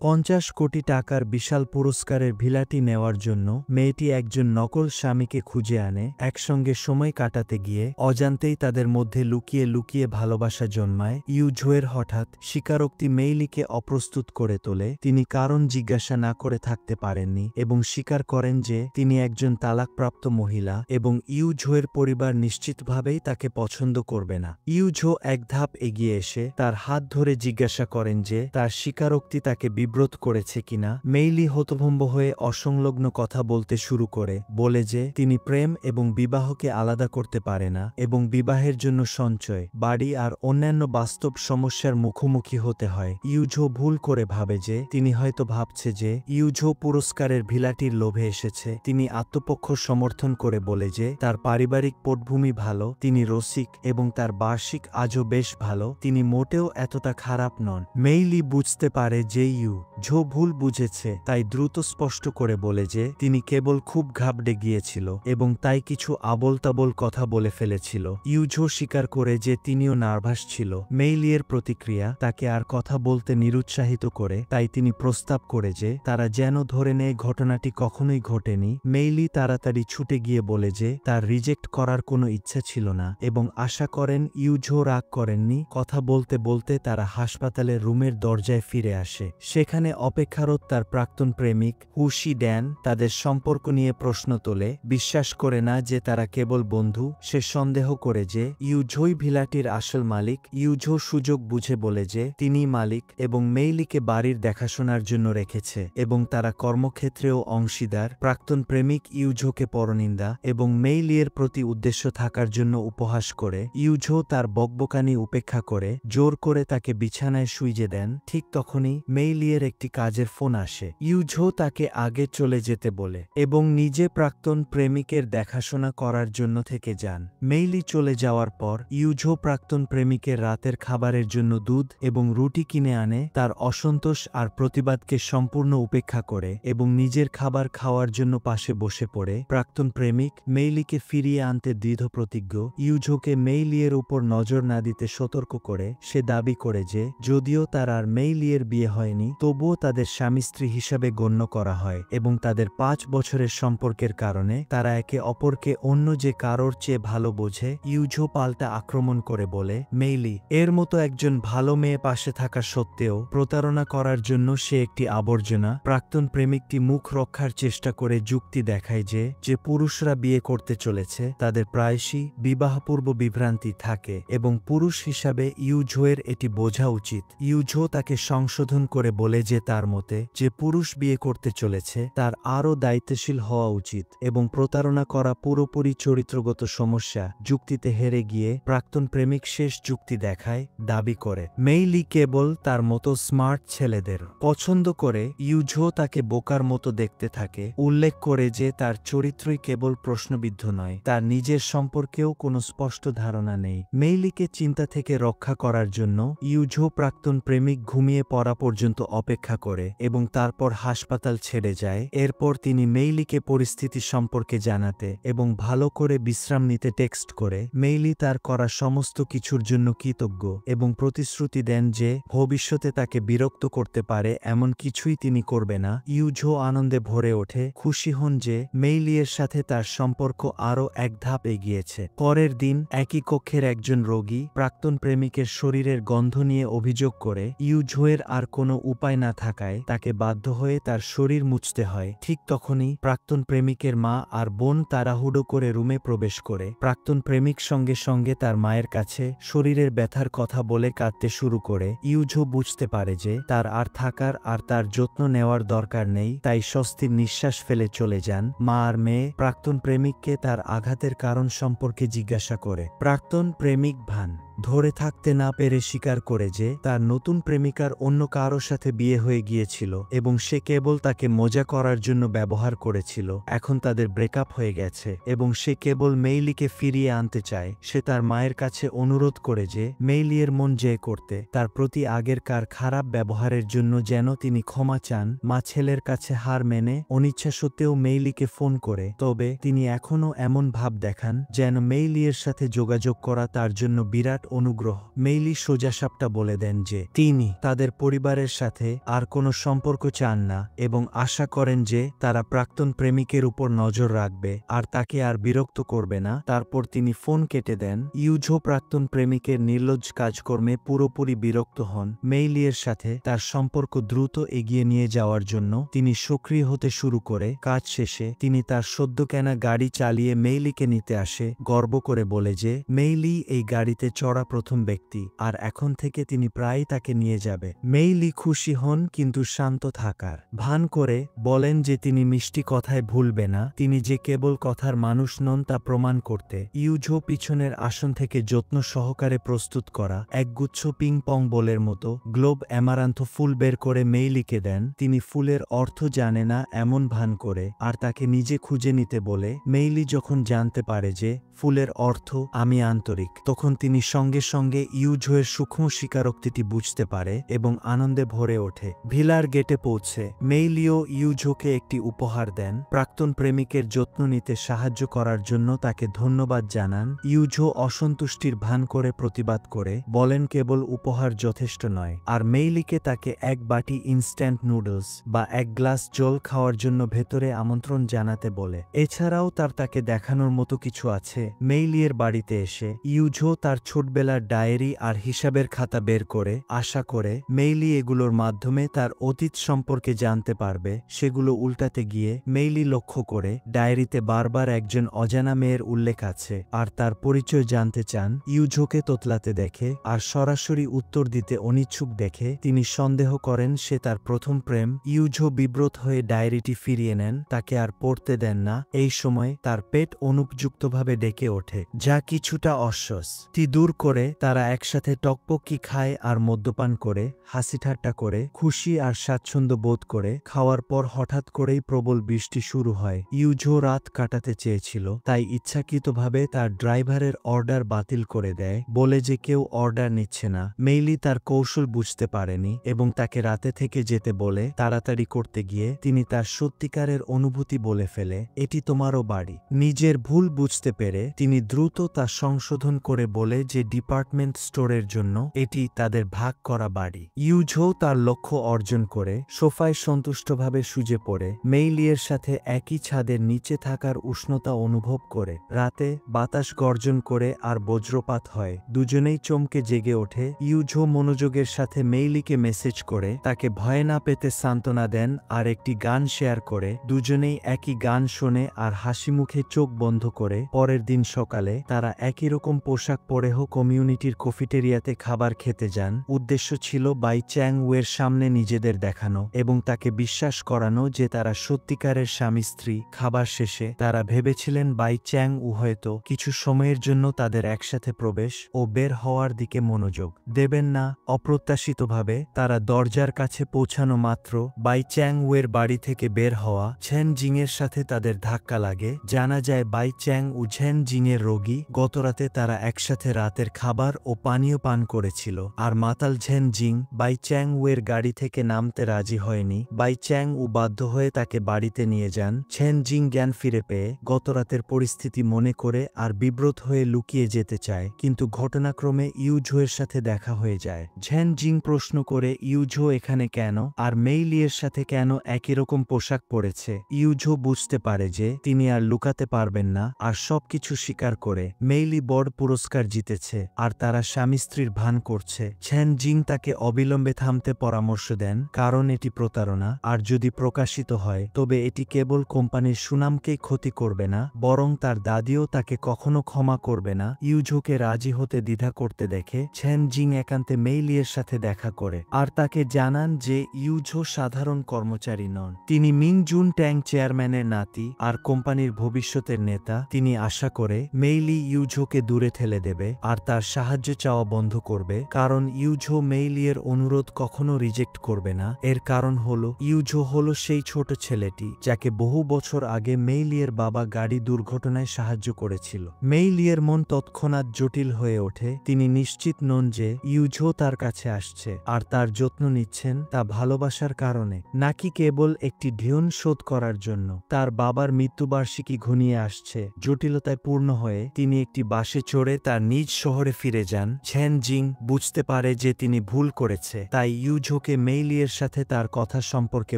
৫০ কোটি টাকার বিশাল পুরস্কারের ভিলাটি নেওয়ার জন্য মেয়েটি একজন নকল স্বামীকে খুঁজে আনে। একসঙ্গে সময় কাটাতে গিয়ে অজান্তেই তাদের মধ্যে লুকিয়ে লুকিয়ে ভালোবাসা জন্মায়। ইউঝোয়ের হঠাৎ স্বীকারোক্তি মেইলিকে অপ্রস্তুত করে তোলে। তিনি কারণ জিজ্ঞাসা না করে থাকতে পারেননি এবং স্বীকার করেন যে তিনি একজন তালাকপ্রাপ্ত মহিলা এবং ইউঝোয়ের পরিবার নিশ্চিতভাবেই তাকে পছন্দ করবে না। ইউঝো এক ধাপ এগিয়ে এসে তার হাত ধরে জিজ্ঞাসা করেন যে তার স্বীকারোক্তি তাকে বিব্রত করেছে কিনা। মেইলি হতভম্ব হয়ে অসংলগ্ন কথা বলতে শুরু করে, বলে যে তিনি প্রেম এবং বিবাহকে আলাদা করতে পারে না এবং বিবাহের জন্য সঞ্চয়, বাড়ি আর অন্যান্য বাস্তব সমস্যার মুখোমুখি হতে হয়। ইউঝো ভুল করে ভাবে যে তিনি হয়তো ভাবছে যে ইউঝো পুরস্কারের ভিলাটির লোভে এসেছে। তিনি আত্মপক্ষ সমর্থন করে বলে যে তার পারিবারিক পটভূমি ভালো, তিনি রসিক এবং তার বার্ষিক আজও বেশ ভালো, তিনি মোটেও এতটা খারাপ নন। মেইলি বুঝতে পারে যে ইউঝো ভুল বুঝেছে, তাই দ্রুত স্পষ্ট করে বলে যে তিনি কেবল খুব ঘাবড়ে গিয়েছিল এবং তাই কিছু আবোলতাবোল কথা বলে ফেলেছিল। ইউঝো স্বীকার করে যে তিনিও নার্ভাস ছিল। মেইলির প্রতিক্রিয়া তাকে আর কথা বলতে নিরুৎসাহিত করে, তাই তিনি প্রস্তাব করে যে তারা যেন ধরে নেয় ঘটনাটি কখনোই ঘটেনি। মেইলি তাড়াতাড়ি ছুটে গিয়ে বলে যে তার রিজেক্ট করার কোনো ইচ্ছা ছিল না এবং আশা করেন ইউঝো রাগ করেননি। কথা বলতে বলতে তারা হাসপাতালের রুমের দরজায় ফিরে আসে। সেখানে অপেক্ষারত তার প্রাক্তন প্রেমিক হুশি ড্যান তাদের সম্পর্ক নিয়ে প্রশ্ন তোলে। বিশ্বাস করে না যে তারা কেবল বন্ধু। সে সন্দেহ করে যে ইউঝোই ভিলাটির আসল মালিক। ইউঝো সুযোগ বুঝে বলে যে তিনি মালিক এবং মেইলিকে বাড়ির দেখাশোনার জন্য রেখেছে এবং তারা কর্মক্ষেত্রেও অংশীদার। প্রাক্তন প্রেমিক ইউঝোকে পরনিন্দা এবং মেইলির প্রতি উদ্দেশ্য থাকার জন্য উপহাস করে। ইউঝো তার বকবকানি উপেক্ষা করে জোর করে তাকে বিছানায় শুইয়ে দেন। ঠিক তখনই মেইলির একটি কাজের ফোন আসে। ইউঝো তাকে আগে চলে যেতে বলে এবং নিজে প্রাক্তন প্রেমিকের দেখাশোনা করার জন্য থেকে যান। মেইলি চলে যাওয়ার পর ইউঝো প্রাক্তন প্রেমিকের রাতের খাবারের জন্য দুধ এবং রুটি কিনে আনে। তার অসন্তোষ আর প্রতিবাদকে সম্পূর্ণ উপেক্ষা করে এবং নিজের খাবার খাওয়ার জন্য পাশে বসে পড়ে। প্রাক্তন প্রেমিক মেইলিকে ফিরিয়ে আনতে দৃঢ়প্রতিজ্ঞ। ইউঝোকে মেইলির উপর নজর না দিতে সতর্ক করে সে দাবি করে যে যদিও তার আর মেইলির বিয়ে হয়নি, তবুও তাদের স্বামী স্ত্রী হিসাবে গণ্য করা হয় এবং তাদের ৫ বছরের সম্পর্কের কারণে তারা একে অপরকে অন্য যে কারোর চেয়ে ভালো বোঝে। ইউঝো পাল্টা আক্রমণ করে বলে মেইলি এর মতো একজন ভালো মেয়ে পাশে থাকা সত্ত্বেও প্রতারণা করার জন্য সে একটি আবর্জনা। প্রাক্তন প্রেমিকটি মুখ রক্ষার চেষ্টা করে যুক্তি দেখায় যে পুরুষরা বিয়ে করতে চলেছে তাদের প্রায়শই বিবাহপূর্ব বিভ্রান্তি থাকে এবং পুরুষ হিসাবে ইউঝোয়ের এটি বোঝা উচিত। ইউঝো তাকে সংশোধন করে বলে যে তার মতে যে পুরুষ বিয়ে করতে চলেছে তার আরও দায়িত্বশীল হওয়া উচিত এবং প্রতারণা করা পুরোপুরি চরিত্রগত সমস্যা। যুক্তিতে হেরে গিয়ে প্রাক্তন প্রেমিক শেষ যুক্তি দেখায়, দাবি করে মেইলি কেবল তার মতো স্মার্ট ছেলেদের পছন্দ করে। ইউঝো তাকে বোকার মতো দেখতে থাকে, উল্লেখ করে যে তার চরিত্রই কেবল প্রশ্নবিদ্ধ নয়, তার নিজের সম্পর্কেও কোনো স্পষ্ট ধারণা নেই। মেইলিকে চিন্তা থেকে রক্ষা করার জন্য ইউঝো প্রাক্তন প্রেমিক ঘুমিয়ে পড়া পর্যন্ত অপেক্ষা করে এবং তারপর হাসপাতাল ছেড়ে যায়। এরপর তিনি মেইলিকে পরিস্থিতি সম্পর্কে জানাতে এবং ভালো করে বিশ্রাম নিতে টেক্সট করে। মেইলি তার করা সমস্ত কিছুর জন্য কৃতজ্ঞ এবং প্রতিশ্রুতি দেন যে ভবিষ্যতে তাকে বিরক্ত করতে পারে এমন কিছুই তিনি করবে না। ইউঝো আনন্দে ভরে ওঠে, খুশি হন যে মেইলির সাথে তার সম্পর্ক আরও এক ধাপ এগিয়েছে। পরের দিন একই কক্ষের একজন রোগী প্রাক্তন প্রেমিকের শরীরের গন্ধ নিয়ে অভিযোগ করে। ইউঝোয়ের আর কোনো উপায় না থাকায় তাকে বাধ্য হয়ে তার শরীর মুছতে হয়। ঠিক তখনই প্রাক্তন প্রেমিকের মা আর বোন তাড়াহুড়ো করে রুমে প্রবেশ করে। প্রাক্তন প্রেমিক সঙ্গে সঙ্গে তার মায়ের কাছে শরীরের ব্যথার কথা বলে কাঁদতে শুরু করে। ইউঝো বুঝতে পারে যে তার আর থাকার আর তার যত্ন নেওয়ার দরকার নেই, তাই স্বস্তির নিঃশ্বাস ফেলে চলে যান। মা আর মেয়ে প্রাক্তন প্রেমিককে তার আঘাতের কারণ সম্পর্কে জিজ্ঞাসা করে। প্রাক্তন প্রেমিক ভান ধরে থাকতে না পেরে স্বীকার করে যে তার নতুন প্রেমিকার অন্য কারো সাথে বিয়ে হয়ে গিয়েছিল এবং সে কেবল তাকে মজা করার জন্য ব্যবহার করেছিল। এখন তাদের ব্রেকআপ হয়ে গেছে এবং সে কেবল মেইলিকে ফিরিয়ে আনতে চায়। সে তার মায়ের কাছে অনুরোধ করে যে মেইলির মন জয় করতে তার প্রতি আগেরকার খারাপ ব্যবহারের জন্য যেন তিনি ক্ষমা চান। মা ছেলের কাছে হার মেনে অনিচ্ছা সত্ত্বেও মেইলিকে ফোন করে, তবে তিনি এখনও এমন ভাব দেখান যেন মেইলির সাথে যোগাযোগ করা তার জন্য বিরাট অনুগ্রহ। মেইলি সোজাসাপটা বলে দেন যে তিনি তাদের পরিবারের সাথে আর কোনো সম্পর্ক চান না এবং আশা করেন যে তারা প্রাক্তন প্রেমিকের উপর নজর রাখবে আর তাকে আর বিরক্ত করবে না। তারপর তিনি ফোন কেটে দেন। ইউঝো প্রাক্তন প্রেমিকের নির্লজ্জ কাজকর্মে পুরোপুরি বিরক্ত হন। মেইলিয়ের সাথে তার সম্পর্ক দ্রুত এগিয়ে নিয়ে যাওয়ার জন্য তিনি সক্রিয় হতে শুরু করে। কাজ শেষে তিনি তার সদ্য কেনা গাড়ি চালিয়ে মেইলিকে নিতে আসে, গর্ব করে বলে যে মেইলি এই গাড়িতে চড়া প্রথম ব্যক্তি আর এখন থেকে তিনি প্রায়ই তাকে নিয়ে যাবে। মেইলি খুশি হন কিন্তু শান্ত থাকার ভান করে বলেন যে তিনি মিষ্টি কথায় ভুলবে না, তিনি যে কেবল কথার মানুষ নন তা প্রমাণ করতে। ইউঝো পিছনের আসন থেকে যত্ন সহকারে প্রস্তুত করা একগুচ্ছ পিং পং বলের মতো গ্লোব অ্যামারান্থ ফুল বের করে মেইলিকে দেন। তিনি ফুলের অর্থ জানে না এমন ভান করে আর তাকে নিজে খুঁজে নিতে বলে। মেইলি যখন জানতে পারে যে ফুলের অর্থ আমি আন্তরিক, তখন তিনি সঙ্গে সঙ্গে ইউঝোয়ের সূক্ষ্ম স্বীকারোক্তিটি বুঝতে পারে এবং আনন্দে ভরে ওঠে। ভিলার গেটে পৌঁছে মেইলিও ইউঝোকে একটি উপহার দেন। প্রাক্তন প্রেমিকের যত্ন নিতে সাহায্য করার জন্য তাকে ধন্যবাদ জানান। ইউঝো অসন্তুষ্টির ভান করে প্রতিবাদ করে বলেন কেবল উপহার যথেষ্ট নয় আর মেইলিকে তাকে এক বাটি ইনস্ট্যান্ট নুডলস বা এক গ্লাস জল খাওয়ার জন্য ভেতরে আমন্ত্রণ জানাতে বলে। এছাড়াও তাকে দেখানোর মতো কিছু আছে। মেইলিয়ের বাড়িতে এসে ইউঝো তার ছোটবেলার ডায়েরি আর হিসাবের খাতা বের করে আশা করে মেইলি এগুলোর মাধ্যমে তার অতীত সম্পর্কে জানতে পারবে। সেগুলো উল্টাতে গিয়ে মেইলি লক্ষ্য করে ডায়েরিতে বারবার একজন অজানা মেয়ের উল্লেখ আছে আর তার পরিচয় জানতে চান। ইউঝোকে তোতলাতে দেখে আর সরাসরি উত্তর দিতে অনিচ্ছুক দেখে তিনি সন্দেহ করেন সে তার প্রথম প্রেম। ইউঝো বিব্রত হয়ে ডায়েরিটি ফিরিয়ে নেন, তাকে আর পড়তে দেন না। এই সময় তার পেট অনুপযুক্তভাবে ডেকে ওঠে, যা কিছুটা অস্বস্তি দূর করে তারা একসাথে টকপকি খায় আর মদ্যপান করে হাসি ঠাট্টা করে খুশি আর স্বাচ্ছন্দ্য বোধ করে। খাওয়ার পর হঠাৎ করেই প্রবল বৃষ্টি শুরু হয়। ইউঝো রাত কাটাতে চেয়েছিল, তাই ইচ্ছাকৃতভাবে তার ড্রাইভারের অর্ডার বাতিল করে দেয়, বলে যে কেউ অর্ডার নিচ্ছে না। মেইলি তার কৌশল বুঝতে পারেনি এবং তাকে রাতে থেকে যেতে বলে। তাড়াতাড়ি করতে গিয়ে তিনি তার সত্যিকারের অনুভূতি বলে ফেলে, এটি তোমারও বাড়ি। নিজের ভুল বুঝতে পেরে তিনি দ্রুত তা সংশোধন করে বলে যে ডিপার্টমেন্ট স্টোরের জন্য এটি তাদের ভাগ করা বাড়ি। ইউঝো তার লক্ষ্য অর্জন করে সোফায় সন্তুষ্টভাবে শুয়ে পড়ে মেইলিয়ের সাথে একই ছাদের নিচে থাকার উষ্ণতা অনুভব করে। রাতে বাতাস গর্জন করে আর বজ্রপাত হয়। দুজনেই চমকে জেগে ওঠে। ইউঝো মনোযোগের সাথে মেইলিকে মেসেজ করে তাকে ভয় না পেতে সান্ত্বনা দেন আর একটি গান শেয়ার করে। দুজনেই একই গান শোনে আর হাসি মুখে চোখ বন্ধ করে। পরের দিন সকালে তারা একই রকম পোশাক পরে কমিউনিটির কফিটেরিয়াতে খাবার খেতে যান। উদ্দেশ্য ছিল বাই চ্যাং উয়ের সামনে নিজেদের দেখানো এবং তাকে বিশ্বাস করানো যে তারা সত্যিকারের স্বামী স্ত্রী। খাবার শেষে তারা ভেবেছিলেন বাই চ্যাং উ হয়তো কিছু সময়ের জন্য তাদের একসাথে প্রবেশ ও বের হওয়ার দিকে মনোযোগ দেবেন না। অপ্রত্যাশিতভাবে তারা দরজার কাছে পৌঁছানো মাত্র বাই চ্যাং উয়ের বাড়ি থেকে বের হওয়া ছেন জিংয়ের সাথে তাদের ধাক্কা লাগে। জানা যায় বাই চ্যাং উ ছেন জিংয়ের রোগী। গতরাতে তারা একসাথে রাতের খাবার ও পানীয় পান করেছিল আর মাতাল ছেন জিং বাই চ্যাং উয়ের গাড়ি থেকে নামতে রাজি হয়নি। বাই চ্যাং উ বাধ্য হয়ে তাকে বাড়িতে নিয়ে যান। ছেন জিং জ্ঞান ফিরে পেয়ে গতরাতের পরিস্থিতি মনে করে আর বিব্রত হয়ে লুকিয়ে যেতে চায়, কিন্তু ঘটনাক্রমে ইউঝোয়ের সাথে দেখা হয়ে যায়। ছেন জিং প্রশ্ন করে ইউঝো এখানে কেন আর মেইলিয়ের সাথে কেন একই রকম পোশাক পরেছে। ইউঝো বুঝতে পারে যে তিনি আর লুকাতে পারবেন না আর সবকিছু স্বীকার করে। মেইলি বড় পুরস্কার জিতেছে আর তারা স্বামী স্ত্রীর ভান করছে। ছেন জিং তাকে অবিলম্বে থামতে পরামর্শ দেন, কারণ এটি প্রতারণা আর যদি প্রকাশিত হয় তবে এটি কেবল কোম্পানির সুনামকেই ক্ষতি করবে না, বরং তার দাদিও তাকে কখনো ক্ষমা করবে না। ইউঝোকে রাজি হতে দ্বিধা করতে দেখে ছেন জিং একান্তে মেইলিয়ের সাথে দেখা করে আর তাকে জানান যে ইউঝো সাধারণ কর্মচারী নন, তিনি মিং জুন ট্যাং চেয়ারম্যানের নাতি আর কোম্পানির ভবিষ্যতের নেতা। তিনি আশা করে মেইলি ইউঝোকে দূরে ঠেলে দেবে আর তার সাহায্য চাওয়া বন্ধ করবে, কারণ ইউঝো মেইলিয়ের অনুরোধ কখনো রিজেক্ট করবে না। এর কারণ হলো ইউঝো হলো সেই ছোট ছেলেটি যাকে বহু বছর আগে মেইলিয়ের বাবা গাড়ি দুর্ঘটনায় সাহায্য করেছিল। মেইলিয়ের মন তৎক্ষণাৎ জটিল হয়ে ওঠে। তিনি নিশ্চিত নন যে ইউঝো তার কাছে আসছে আর তার যত্ন নিচ্ছেন তা ভালোবাসার কারণে নাকি কেবল একটি ঢিউন শোধ করার জন্য। তার বাবার মৃত্যুবার্ষিকী ঘনিয়ে আসছে। জটিলতায় পূর্ণ হয়ে তিনি একটি বাসে চড়ে তার নিজ শহর শহরে ফিরে যান। ছেন জিং বুঝতে পারে যে তিনি ভুল করেছে, তাই ইউঝোকে মেইলিয়ের সাথে তার কথা সম্পর্কে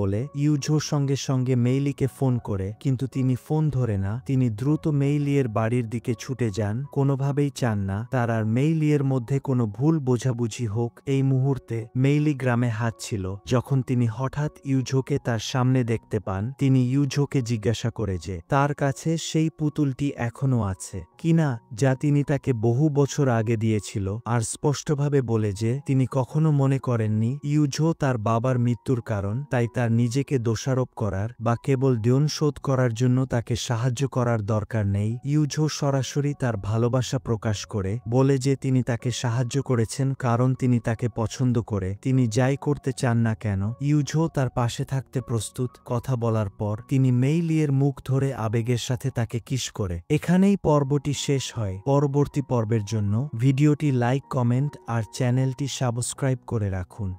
বলে। ইউঝো সঙ্গে সঙ্গে মেইলিকে ফোন করে, কিন্তু তিনি ফোন ধরে না। তিনি দ্রুত মেইলিয়ের বাড়ির দিকে ছুটে যান, কোনোভাবেই চান না তার আর মেইলিয়ের মধ্যে কোনো ভুল বোঝাবুঝি হোক। এই মুহূর্তে মেইলি গ্রামে হাঁটছিল যখন তিনি হঠাৎ ইউঝোকে তার সামনে দেখতে পান। তিনি ইউঝোকে জিজ্ঞাসা করে যে তার কাছে সেই পুতুলটি এখনও আছে কিনা, যা তিনি তাকে বহু বছর আগে দিয়েছিল, আর স্পষ্টভাবে বলে যে তিনি কখনো মনে করেননি ইউঝো তার বাবার মৃত্যুর কারণ। তাই তার নিজেকে দোষারোপ করার বা কেবল দেন শোধ করার জন্য তাকে সাহায্য করার দরকার নেই। ইউঝো সরাসরি তার ভালোবাসা প্রকাশ করে বলে যে তিনি তাকে সাহায্য করেছেন কারণ তিনি তাকে পছন্দ করে। তিনি যাই করতে চান না কেন ইউঝো তার পাশে থাকতে প্রস্তুত। কথা বলার পর তিনি মেইলিয়ের মুখ ধরে আবেগের সাথে তাকে কিস করে। এখানেই পর্বটি শেষ হয়। পরবর্তী পর্বের জন্য ভিডিওটি লাইক, কমেন্ট আর চ্যানেলটি সাবস্ক্রাইব করে রাখুন।